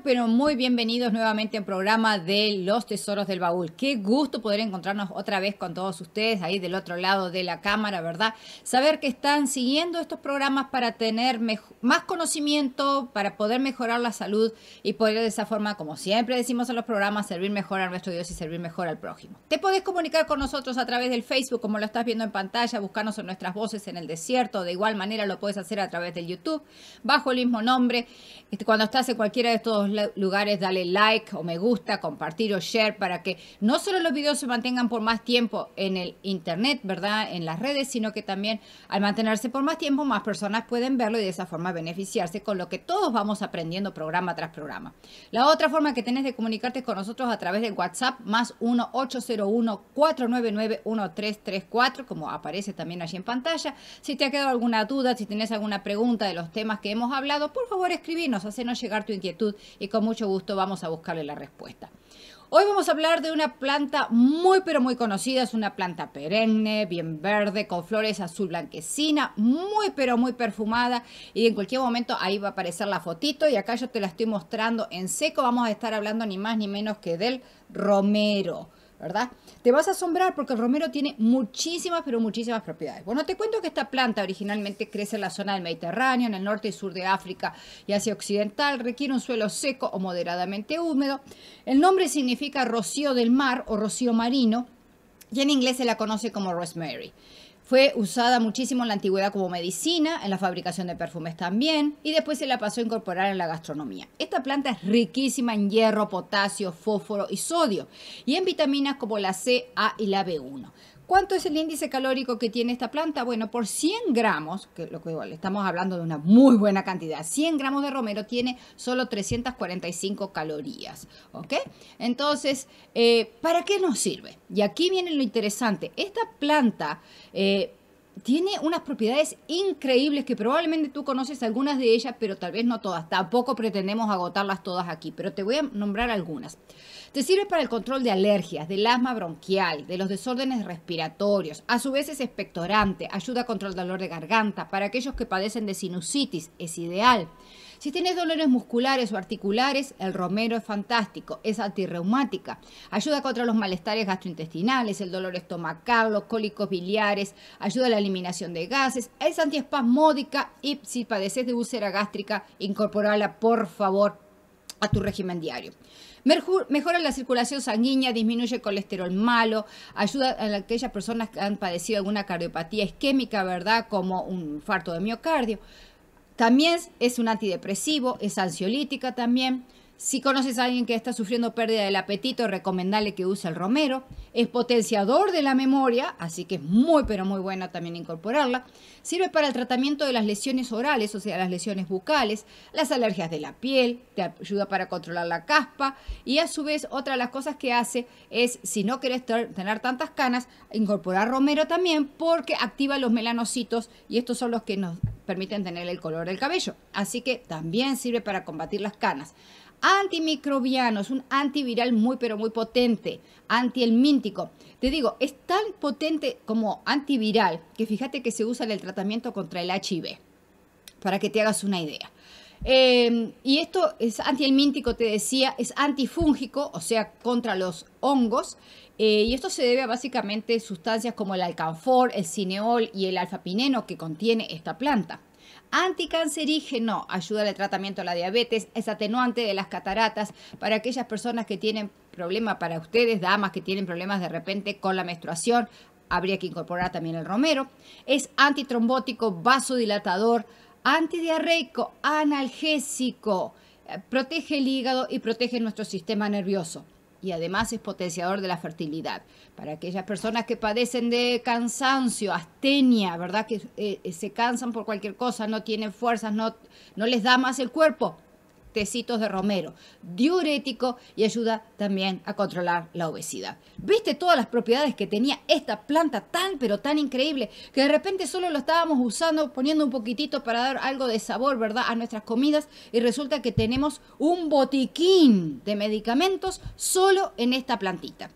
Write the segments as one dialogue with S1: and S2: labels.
S1: pero muy bienvenidos nuevamente al programa de Los Tesoros del Baúl. Qué gusto poder encontrarnos otra vez con todos ustedes ahí del otro lado de la cámara, ¿verdad? Saber que están siguiendo estos programas para tener más conocimiento, para poder mejorar la salud y poder de esa forma, como siempre decimos en los programas, servir mejor a nuestro Dios y servir mejor al prójimo. Te podés comunicar con nosotros a través del Facebook, como lo estás viendo en pantalla, buscarnos en nuestras voces en el desierto. De igual manera lo puedes hacer a través del YouTube, bajo el mismo nombre. Cuando estás en cualquiera de estos lugares, dale like o me gusta, compartir o share para que no solo los videos se mantengan por más tiempo en el internet, ¿verdad? En las redes, sino que también al mantenerse por más tiempo, más personas pueden verlo y de esa forma beneficiarse con lo que todos vamos aprendiendo programa tras programa. La otra forma que tenés de comunicarte con nosotros a través del WhatsApp, más 1-801-499-1334, como aparece también allí en pantalla. Si te ha quedado alguna duda, si tenés alguna pregunta de los temas que hemos hablado, por favor escribinos, hacenos llegar tu inquietud y con mucho gusto vamos a buscarle la respuesta. Hoy vamos a hablar de una planta muy pero muy conocida, es una planta perenne, bien verde, con flores azul blanquecina, muy pero muy perfumada y en cualquier momento ahí va a aparecer la fotito y acá yo te la estoy mostrando en seco. Vamos a estar hablando ni más ni menos que del romero, ¿verdad? Te vas a asombrar porque el romero tiene muchísimas, pero muchísimas propiedades. Bueno, te cuento que esta planta originalmente crece en la zona del Mediterráneo, en el norte y sur de África y Asia Occidental. Requiere un suelo seco o moderadamente húmedo. El nombre significa rocío del mar o rocío marino y en inglés se la conoce como rosemary. Fue usada muchísimo en la antigüedad como medicina, en la fabricación de perfumes también, y después se la pasó a incorporar en la gastronomía. Esta planta es riquísima en hierro, potasio, fósforo y sodio, y en vitaminas como la C, A y la B1. ¿Cuánto es el índice calórico que tiene esta planta? Bueno, por 100 gramos, que lo que igual estamos hablando de una muy buena cantidad, 100 gramos de romero tiene solo 345 calorías, ¿ok? Entonces, ¿para qué nos sirve? Y aquí viene lo interesante. Esta planta tiene unas propiedades increíbles que probablemente tú conoces algunas de ellas, pero tal vez no todas. Tampoco pretendemos agotarlas todas aquí, pero te voy a nombrar algunas. Te sirve para el control de alergias, del asma bronquial, de los desórdenes respiratorios. A su vez es expectorante, ayuda contra el dolor de garganta. Para aquellos que padecen de sinusitis es ideal. Si tienes dolores musculares o articulares, el romero es fantástico, es antirreumática. Ayuda contra los malestares gastrointestinales, el dolor estomacal, los cólicos biliares, ayuda a la eliminación de gases, es antiespasmódica y si padeces de úlcera gástrica, incorporala por favor a tu régimen diario. Mejora la circulación sanguínea, disminuye el colesterol malo, ayuda a aquellas personas que han padecido alguna cardiopatía isquémica, ¿verdad? Como un infarto de miocardio. También es un antidepresivo, es ansiolítica también. Si conoces a alguien que está sufriendo pérdida del apetito, recomendale que use el romero. Es potenciador de la memoria, así que es muy pero muy buena también incorporarla. Sirve para el tratamiento de las lesiones orales, o sea, las lesiones bucales, las alergias de la piel, te ayuda para controlar la caspa y a su vez otra de las cosas que hace es, si no querés tener tantas canas, incorporar romero también porque activa los melanocitos y estos son los que nos permiten tener el color del cabello. Así que también sirve para combatir las canas. Antimicrobiano, es un antiviral muy pero muy potente, antihelmíntico. Te digo, es tan potente como antiviral que fíjate que se usa en el tratamiento contra el HIV, para que te hagas una idea. Y esto es antihelmíntico, te decía, es antifúngico, o sea, contra los hongos. Y esto se debe a básicamente sustancias como el alcanfor, el cineol y el alfapineno que contiene esta planta. Anticancerígeno, ayuda al tratamiento de la diabetes, es atenuante de las cataratas para aquellas personas que tienen problemas, para ustedes, damas que tienen problemas de repente con la menstruación, habría que incorporar también el romero. Es antitrombótico, vasodilatador, antidiarreico, analgésico, protege el hígado y protege nuestro sistema nervioso. Y además es potenciador de la fertilidad. Para aquellas personas que padecen de cansancio, astenia, ¿verdad? Que se cansan por cualquier cosa, no tienen fuerzas, no les da más el cuerpo. Tecitos de romero, diurético y ayuda también a controlar la obesidad. ¿Viste todas las propiedades que tenía esta planta tan pero tan increíble que de repente solo lo estábamos usando, poniendo un poquitito para dar algo de sabor, ¿verdad?, a nuestras comidas y resulta que tenemos un botiquín de medicamentos solo en esta plantita?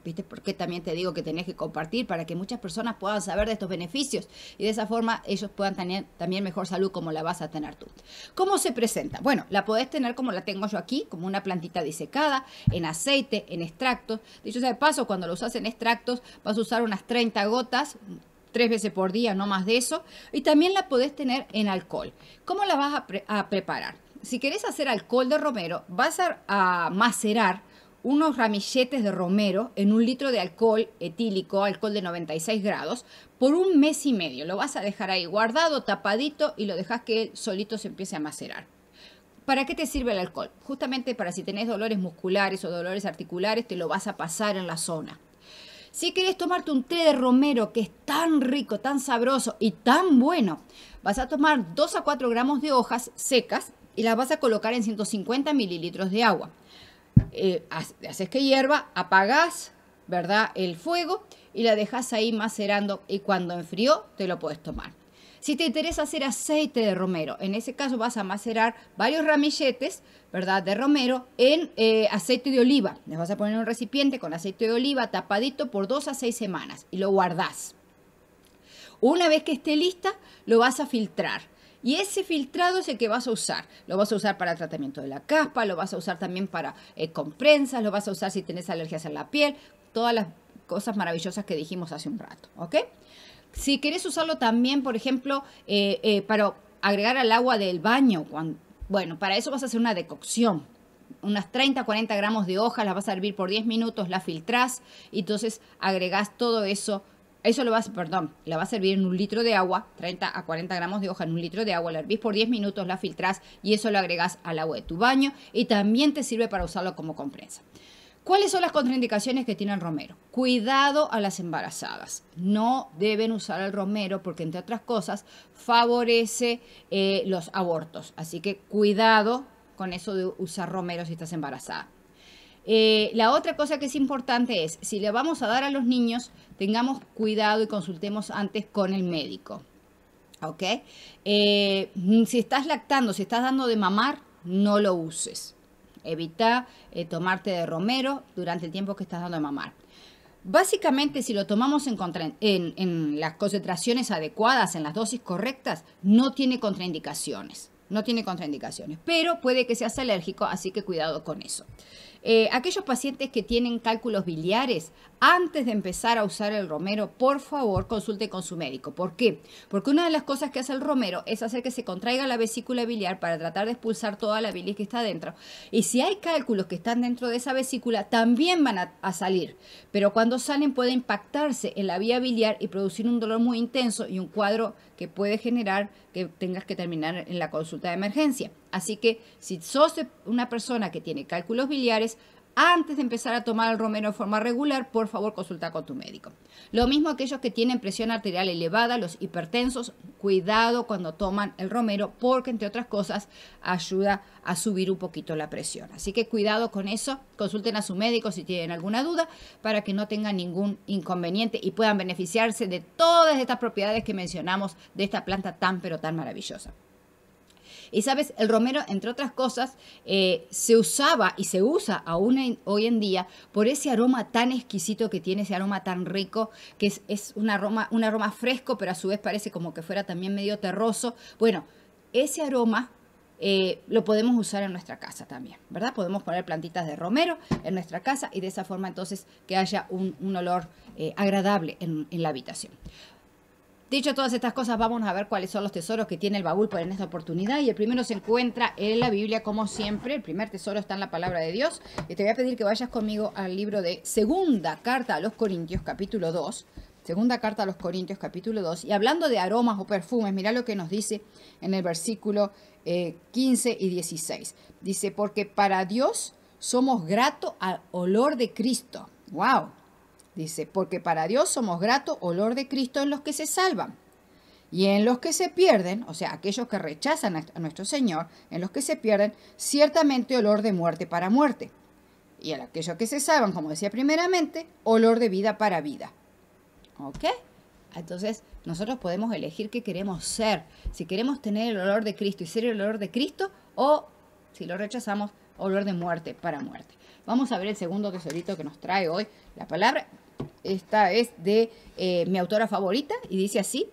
S1: ¿Viste? Porque también te digo que tenés que compartir para que muchas personas puedan saber de estos beneficios y de esa forma ellos puedan tener también mejor salud como la vas a tener tú. ¿Cómo se presenta? Bueno, la podés tener como la tengo yo aquí, como una plantita disecada, en aceite, en extractos. Dicho sea de paso, cuando lo usas en extractos vas a usar unas 30 gotas, 3 veces por día, no más de eso. Y también la podés tener en alcohol. ¿Cómo la vas a preparar? Si querés hacer alcohol de romero, vas a macerar unos ramilletes de romero en 1 litro de alcohol etílico, alcohol de 96 grados, por 1 mes y medio. Lo vas a dejar ahí guardado, tapadito, y lo dejas que él solito se empiece a macerar. ¿Para qué te sirve el alcohol? Justamente para si tenés dolores musculares o dolores articulares, te lo vas a pasar en la zona. Si querés tomarte un té de romero que es tan rico, tan sabroso y tan bueno, vas a tomar 2 a 4 gramos de hojas secas y las vas a colocar en 150 mililitros de agua. Haces que hierva, apagás, ¿verdad?, el fuego y la dejas ahí macerando y cuando enfrió te lo puedes tomar. Si te interesa hacer aceite de romero, en ese caso vas a macerar varios ramilletes, ¿verdad?, de romero en aceite de oliva. Les vas a poner en un recipiente con aceite de oliva tapadito por 2 a 6 semanas y lo guardás. Una vez que esté lista, lo vas a filtrar. Y ese filtrado es el que vas a usar. Lo vas a usar para el tratamiento de la caspa, lo vas a usar también para con prensas, lo vas a usar si tenés alergias en la piel, todas las cosas maravillosas que dijimos hace un rato, ¿ok? Si querés usarlo también, por ejemplo, para agregar al agua del baño, bueno, para eso vas a hacer una decocción. Unas 30 a 40 gramos de hojas, las vas a hervir por 10 minutos, la filtrás y entonces agregás todo eso. Eso la vas a servir en 1 litro de agua, 30 a 40 gramos de hoja en 1 litro de agua, la hervís por 10 minutos, la filtrás y eso lo agregás al agua de tu baño y también te sirve para usarlo como compresa. ¿Cuáles son las contraindicaciones que tiene el romero? Cuidado a las embarazadas. No deben usar el romero porque, entre otras cosas, favorece los abortos. Así que cuidado con eso de usar romero si estás embarazada. La otra cosa que es importante es, si le vamos a dar a los niños, tengamos cuidado y consultemos antes con el médico. ¿Ok? Si estás lactando, si estás dando de mamar, no lo uses. Evita tomarte de romero durante el tiempo que estás dando de mamar. Básicamente, si lo tomamos en las concentraciones adecuadas, en las dosis correctas, no tiene contraindicaciones. No tiene contraindicaciones, pero puede que seas alérgico, así que cuidado con eso. Aquellos pacientes que tienen cálculos biliares, antes de empezar a usar el romero, por favor, consulte con su médico. ¿Por qué? Porque una de las cosas que hace el romero es hacer que se contraiga la vesícula biliar para tratar de expulsar toda la bilis que está dentro. Y si hay cálculos que están dentro de esa vesícula, también van a salir. Pero cuando salen puede impactarse en la vía biliar y producir un dolor muy intenso y un cuadro que puede generar que tengas que terminar en la consulta de emergencia. Así que si sos una persona que tiene cálculos biliares, antes de empezar a tomar el romero de forma regular, por favor consulta con tu médico. Lo mismo aquellos que tienen presión arterial elevada, los hipertensos, cuidado cuando toman el romero porque, entre otras cosas, ayuda a subir un poquito la presión. Así que cuidado con eso, consulten a su médico si tienen alguna duda para que no tengan ningún inconveniente y puedan beneficiarse de todas estas propiedades que mencionamos de esta planta tan pero tan maravillosa. Y sabes, el romero, entre otras cosas, se usaba y se usa aún hoy en día por ese aroma tan exquisito que tiene, ese aroma tan rico, que es un aroma fresco, pero a su vez parece como que fuera también medio terroso. Bueno, ese aroma lo podemos usar en nuestra casa también, ¿verdad? Podemos poner plantitas de romero en nuestra casa y de esa forma entonces que haya un olor agradable en la habitación. Dicho todas estas cosas, vamos a ver cuáles son los tesoros que tiene el baúl en esta oportunidad. Y el primero se encuentra en la Biblia, como siempre. El primer tesoro está en la palabra de Dios. Y te voy a pedir que vayas conmigo al libro de Segunda Carta a los Corintios, capítulo 2. Segunda Carta a los Corintios, capítulo 2. Y hablando de aromas o perfumes, mira lo que nos dice en el versículo 15 y 16. Dice, porque para Dios somos grato al olor de Cristo. ¡Wow! Dice, porque para Dios somos grato olor de Cristo en los que se salvan. Y en los que se pierden, o sea, aquellos que rechazan a nuestro Señor, en los que se pierden, ciertamente olor de muerte para muerte. Y en aquellos que se salvan, como decía primeramente, olor de vida para vida. ¿Ok? Entonces, nosotros podemos elegir qué queremos ser. Si queremos tener el olor de Cristo y ser el olor de Cristo, o si lo rechazamos, olor de muerte para muerte. Vamos a ver el segundo tesorito que nos trae hoy la palabra. Esta es de mi autora favorita y dice así: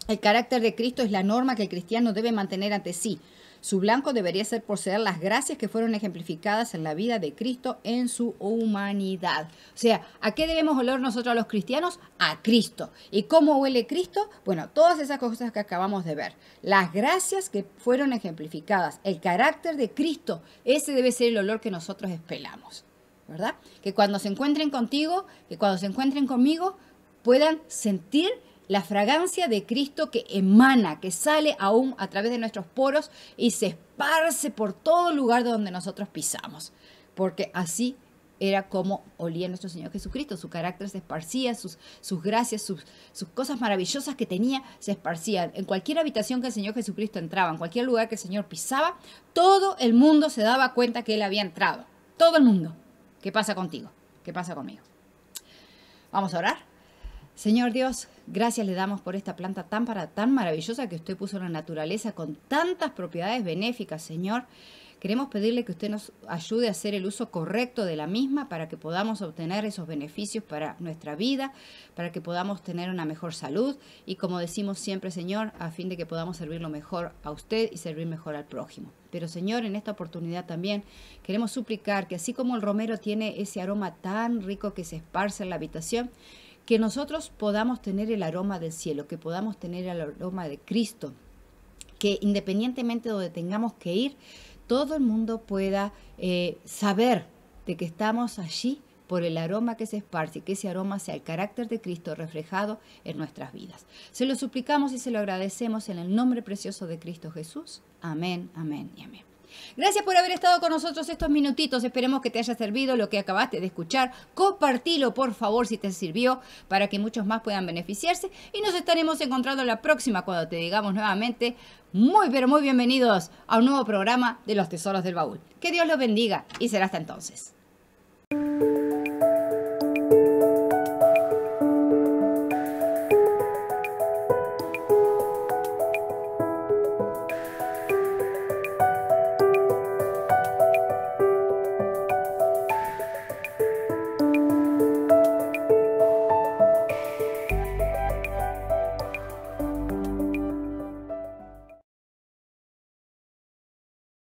S1: el carácter de Cristo es la norma que el cristiano debe mantener ante sí. Su blanco debería ser poseer las gracias que fueron ejemplificadas en la vida de Cristo en su humanidad. O sea, ¿a qué debemos oler nosotros los cristianos? A Cristo. ¿Y cómo huele Cristo? Bueno, todas esas cosas que acabamos de ver. Las gracias que fueron ejemplificadas, el carácter de Cristo, ese debe ser el olor que nosotros espelamos, ¿verdad? Que cuando se encuentren contigo, que cuando se encuentren conmigo, puedan sentir la fragancia de Cristo que emana, que sale aún a través de nuestros poros y se esparce por todo lugar donde nosotros pisamos. Porque así era como olía nuestro Señor Jesucristo. Su carácter se esparcía, sus gracias, sus cosas maravillosas que tenía se esparcían. En cualquier habitación que el Señor Jesucristo entraba, en cualquier lugar que el Señor pisaba, todo el mundo se daba cuenta que Él había entrado. Todo el mundo. ¿Qué pasa contigo? ¿Qué pasa conmigo? Vamos a orar. Señor Dios, gracias le damos por esta planta tan maravillosa que usted puso en la naturaleza con tantas propiedades benéficas, Señor. Queremos pedirle que usted nos ayude a hacer el uso correcto de la misma para que podamos obtener esos beneficios para nuestra vida, para que podamos tener una mejor salud y, como decimos siempre, Señor, a fin de que podamos servirlo mejor a usted y servir mejor al prójimo. Pero, Señor, en esta oportunidad también queremos suplicar que así como el romero tiene ese aroma tan rico que se esparce en la habitación, que nosotros podamos tener el aroma del cielo, que podamos tener el aroma de Cristo, que independientemente de donde tengamos que ir, todo el mundo pueda saber de que estamos allí por el aroma que se esparce, que ese aroma sea el carácter de Cristo reflejado en nuestras vidas. Se lo suplicamos y se lo agradecemos en el nombre precioso de Cristo Jesús. Amén, amén y amén. Gracias por haber estado con nosotros estos minutitos. Esperemos que te haya servido lo que acabaste de escuchar. Compartilo, por favor, si te sirvió, para que muchos más puedan beneficiarse. Y nos estaremos encontrando la próxima cuando te digamos nuevamente muy, pero muy bienvenidos a un nuevo programa de Los Tesoros del Baúl. Que Dios los bendiga y será hasta entonces.